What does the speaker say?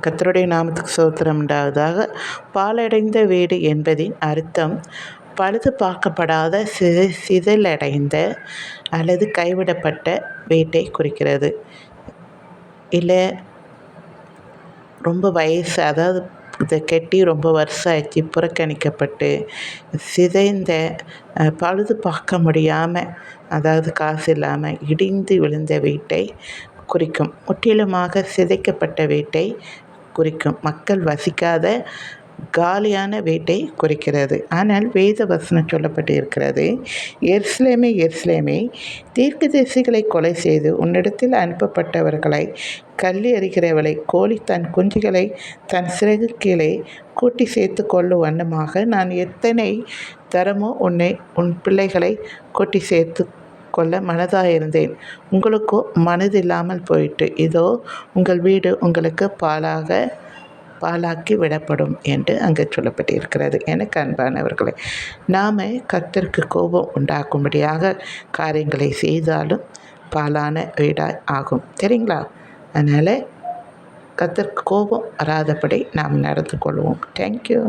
கர்த்தருடைய நாமத்துக்கு ஸ்தோத்திரம் உண்டாவதாக. பாழடைந்த வீடு என்பதின் அர்த்தம் பழுது பார்க்கப்படாத சிதிலடைந்த அல்லது கைவிடப்பட்ட வீட்டை குறிக்கிறது. இல்லை ரொம்ப வயசு, அதாவது இதை கட்டி ரொம்ப வருஷம் ஆச்சு, புறக்கணிக்கப்பட்டு சிதைந்த, பழுது பார்க்க முடியாமல், அதாவது காசு இல்லாமல் இடிந்து விழுந்த வீட்டை குறிக்கும். முற்றிலுமாக சிதைக்கப்பட்ட வீட்டை குறிக்கும். மக்கள் வசிக்காத காலியான வீட்டை குறிக்கிறது. ஆனால் வேத வசனம் சொல்லப்பட்டு இருக்கிறது, எருசலேமே எருசலேமே, தீர்க்கதரிசிகளை கொலை செய்து உன்னிடத்தில் அனுப்பப்பட்டவர்களை கல்லி எறிகிறவளை, கோழி தன் குஞ்சுகளை தன் சிறகு கீழே கூட்டி சேர்த்து கொள்ளும் வண்ணமாக நான் எத்தனை தரமோ உன் பிள்ளைகளை கூட்டி சேர்த்து கொள்ள மனதாயிருந்தேன், உங்களுக்கோ மனதில்லாமல் போயிட்டு, இதோ உங்கள் வீடு உங்களுக்கு பாழாக்கி விடப்படும் என்று அங்கே சொல்லப்பட்டிருக்கிறது. எனக்கு அன்பானவர்களே, நாம் கர்த்தருக்கு கோபம் உண்டாக்கும்படியாக காரியங்களை செய்தாலும் பாழான வீடாக ஆகும். சரிங்களா? அதனால் கர்த்தருக்கு கோபம் வராதபடி நாம் நடந்து கொள்வோம். தேங்க்யூ.